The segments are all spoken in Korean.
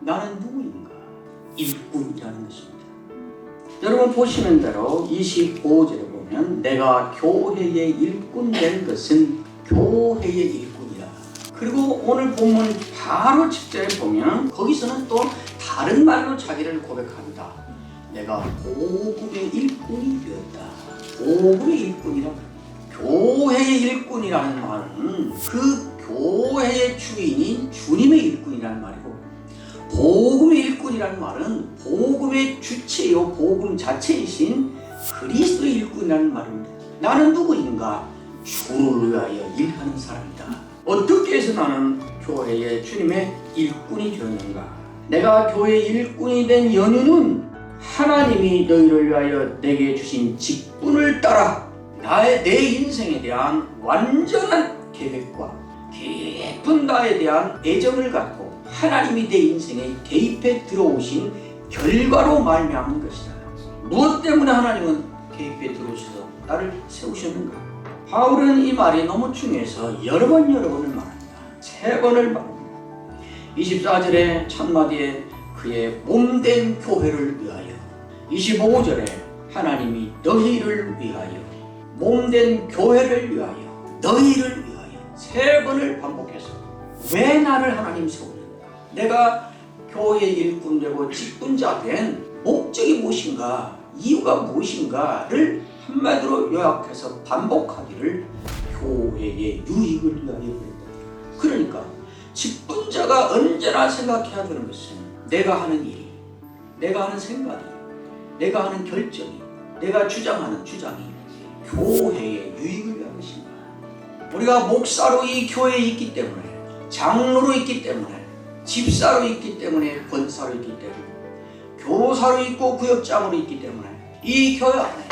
나는 누구인가? 일꾼이라는 것입니다. 여러분 보시는 대로 25절에 보면 내가 교회의 일꾼 된 것은 교회의 일꾼이라. 그리고 오늘 본문 바로 직전에 보면 거기서는 또 다른 말로 자기를 고백합니다. 내가 복음의 일꾼이 되었다. 복음의 일꾼이라. 교회의 일꾼이라는 말은 그 교회의 주인인 주님의 일꾼이라는 말이고, 복음의 일꾼이라는 말은 복음의 주체요 복음 자체이신 그리스도의 일꾼이라는 말입니다. 나는 누구인가? 주를 위하여 일하는 사람이다. 어떻게 해서 나는 교회의 주님의 일꾼이 되었는가? 내가 교회의 일꾼이 된 연유는 하나님이 너희를 위하여 내게 주신 직분을 따라 내 인생에 대한 완전한 계획과 깊은 나에 대한 애정을 갖고 하나님이 내 인생에 개입해 들어오신 결과로 말미암은 것이다. 무엇 때문에 하나님은 개입해 들어오셔서 나를 세우셨는가? 바울은 이 말이 너무 중요해서 여러 번을 말합니다. 3번을 말합니다. 24절에 첫마디에 그의 몸된 교회를 위하여, 25절에 하나님이 너희를 위하여, 몸된 교회를 위하여, 너희를 위하여 3번을 반복해서 왜 나를 하나님 세우셨는가? 내가 교회의 일꾼되고 직분자 된 목적이 무엇인가, 이유가 무엇인가를 한마디로 요약해서 반복하기를 교회의 유익을 위하여 그랬다. 그러니까 직분자가 언제나 생각해야 되는 것은 내가 하는 일이, 내가 하는 생각이, 내가 하는 결정이, 내가 주장하는 주장이 교회의 유익을 위한 것인가. 우리가 목사로 이 교회에 있기 때문에, 장로로 있기 때문에, 집사로 있기 때문에, 권사로 있기 때문에, 교사로 있고 구역장으로 있기 때문에 이 교회 안에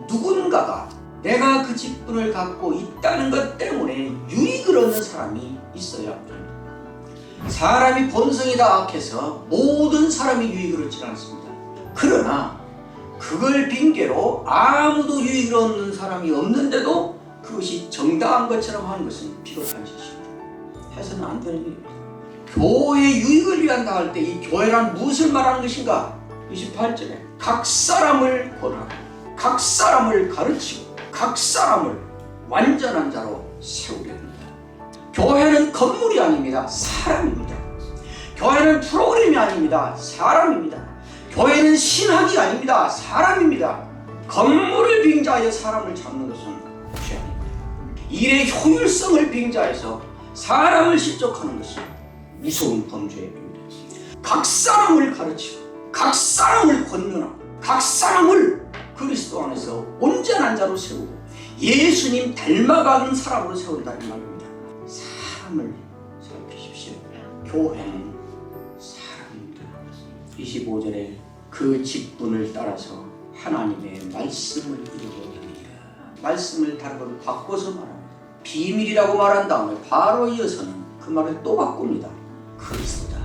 누군가가 내가 그 직분을 갖고 있다는 것 때문에 유익을 얻는 사람이 있어야 합니다. 사람이 본성이 다 악해서 모든 사람이 유익을 얻지 않습니다. 그러나 그걸 핑계로 아무도 유익을 얻는 사람이 없는데도 그것이 정당한 것처럼 하는 것은 비겁한 짓입니다. 해서는 안 되는 일입니다. 교회 유익을 위한다 할 때 이 교회란 무엇을 말하는 것인가? 28절에 각 사람을 권하고 각 사람을 가르치고 각 사람을 완전한 자로 세우려 합니다. 교회는 건물이 아닙니다. 사람입니다. 교회는 프로그램이 아닙니다. 사람입니다. 교회는 신학이 아닙니다. 사람입니다. 건물을 빙자하여 사람을 잡는 것은 죄입니다. 일의 효율성을 빙자해서 사람을 실족하는 것은 무서운 범죄입니다. 각 사람을 가르치고 각 사람을 권면하고 각 사람을 그리스도 안에서 온전한 자로 세우고 예수님 닮아가는 사람으로 세운다는 말입니다. 사람을 살피십시오. 교회는 사람입니다. 25절에 그 직분을 따라서 하나님의 말씀을 이루어갑니다. 말씀을 다른 걸 바꿔서 말합니다. 비밀이라고 말한 다음에 바로 이어서는 그 말을 또 바꿉니다. 그리스도다.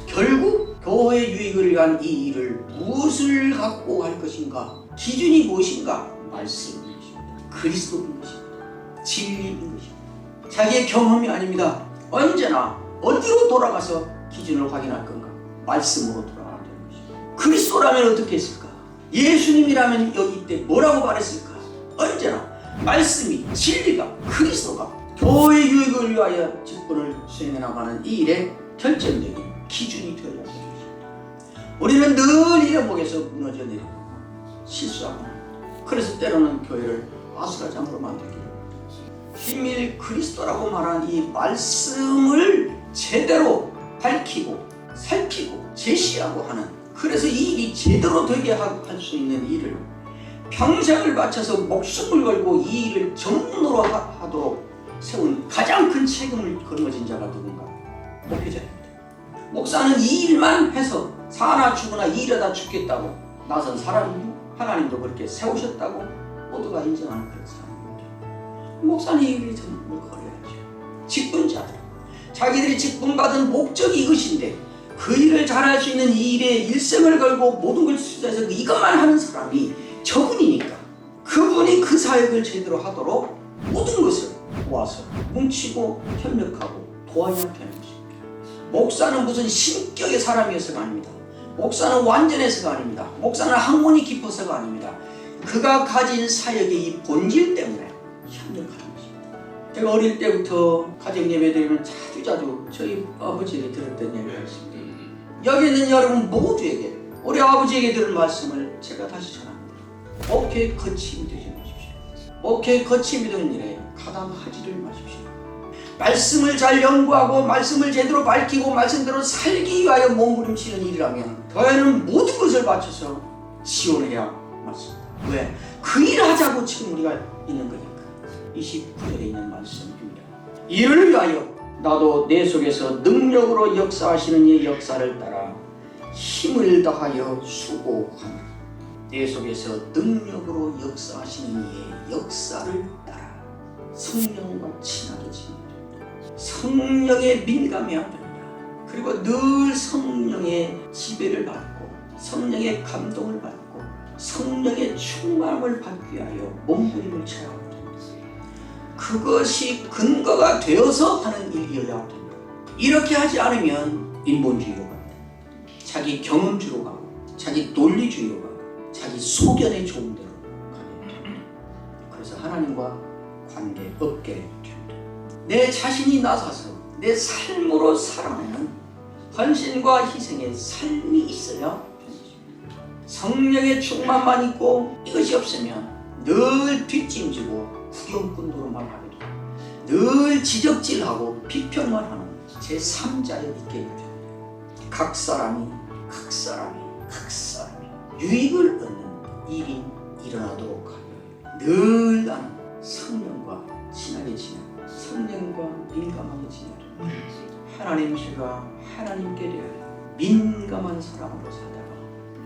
결국 교회의 유익을 위한 이 일을 무엇을 갖고 할 것인가? 기준이 무엇인가? 말씀인 것입니다. 그리스도인 것입니다. 진리인 것입니다. 자기의 경험이 아닙니다. 언제나 어디로 돌아가서 기준을 확인할 건가? 말씀으로 돌아가야 되는 것입니다. 그리스도라면 어떻게 했을까? 예수님이라면 여기 이때 뭐라고 말했을까? 언제나 말씀이, 진리가, 그리스도가 교회의 유익을 위하여 직분을 수행해 나가는 이 일의 결정적인 기준이 되어야 합니다. 우리는 늘 이래목에서 무너져 내리고 실수하고, 그래서 때로는 교회를 아수라장으로 만들기도 합니다. 비밀 그리스도라고 말하는 이 말씀을 제대로 밝히고 살피고 제시하고 하는, 그래서 이 일이 제대로 되게 할 수 있는 일을 평생을 바쳐서 목숨을 걸고 이 일을 전문으로 하도록 세운 가장 큰 책임을 거머쥔 자가 누군가? 목회자입니다. 목사는 이 일만 해서 사나 죽으나 이러다 죽겠다고 나선 사람이고, 하나님도 그렇게 세우셨다고 모두가 인정하는 그런 사람입니다. 목사는 이 일을 전문을 걸어야죠. 직분자들, 자기들이 직분받은 목적이 이것인데 그 일을 잘할 수 있는 이 일에 일생을 걸고 모든 걸 투자해서 이것만 하는 사람이 저분이니까 그분이 그 사역을 제대로 하도록 모든 것을 모아서 뭉치고 협력하고 도와야 되는 것입니다. 목사는 무슨 신격의 사람이어서가 아닙니다. 목사는 완전해서가 아닙니다. 목사는 학문이 깊어서가 아닙니다. 그가 가진 사역의 이 본질 때문에 협력하는 것입니다. 제가 어릴 때부터 가정 예배 드리면 자주 저희 아버지에게 들었던 얘기가 있습니다. 여기 있는 여러분 모두에게, 우리 아버지에게 들은 말씀을 제가 다시 전합니다. 목회의 거침이 되지 마십시오. 목회의 거침이 되는 일에 가담하지를 마십시오. 말씀을 잘 연구하고 말씀을 제대로 밝히고 말씀대로 살기 위하여 몸부림치는 일이라면 더에는 모든 것을 바쳐서 지원해야 맞습니다. 왜? 그 일을 하자고 지금 우리가 있는 거니까. 29절에 있는 말씀입니다. 이를 위하여 나도 내 속에서 능력으로 역사하시는 이의 역사를 따라 힘을 다하여 수고하노라. 내 속에서 능력으로 역사하시는 이의 역사를 따라 성령과 친하게 지내라. 성령에 민감해야 됩니다. 그리고 늘 성령의 지배를 받고 성령의 감동을 받고 성령의 충만함을 받기 위하여 몸부림을 쳐야 합니다. 그것이 근거가 되어서 하는 일이어야 됩니다. 이렇게 하지 않으면 인본주의로 갑니다. 자기 경험주로 가고 자기 논리주의로 가고 자기 소견에 좋은 대로 가게 됩니다. 그래서 하나님과 관계 없게 됩니다. 내 자신이 나서서 내 삶으로 살아내는 헌신과 희생의 삶이 있어야 됩니다. 성령의 충만만 있고 이것이 없으면 늘 뒷짐지고 구경꾼으로만 하게 되고 늘 지적질하고 비평만 하는 제3자에 있게 됩니다. 각 사람이 유익을 얻는 일이 일어나도록 하여 늘 나는 성령과 친하게 지내고 성령과 민감하게 지내라. 하나님 제가 하나님께 대하여 민감한 사람으로 살다가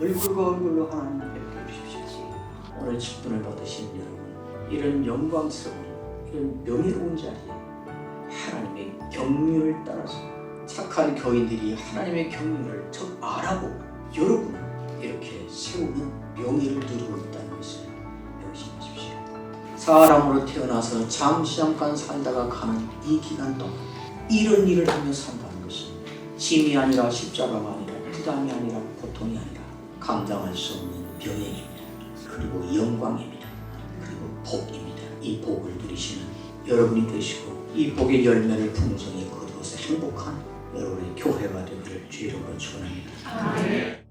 얼굴과 얼굴로 하나님 뵙게 해주십시오. 오늘 직분을 받으신 여러분, 이런 영광스러운 이런 명예로운 자리에 하나님의 경륜을 따라서 착한 교인들이 하나님의 경륜을 더 알아보고 여러분을 이렇게 세우는 명예를 누리고 있다는 것을 명심하십시오. 사람으로 태어나서 잠깐 살다가 가는 이 기간 동안 이런 일을 하며 산다는 것은 짐이 아니라 십자가가 아니라 부담이 아니라 고통이 아니라 감당할 수 없는 병행입니다. 그리고 영광입니다. 그리고 복입니다. 이 복을 누리시는 여러분이 되시고 이 복의 열매를 풍성히 거두어서 행복한 여러분의 교회가 되기를 주의 이름으로 축원합니다.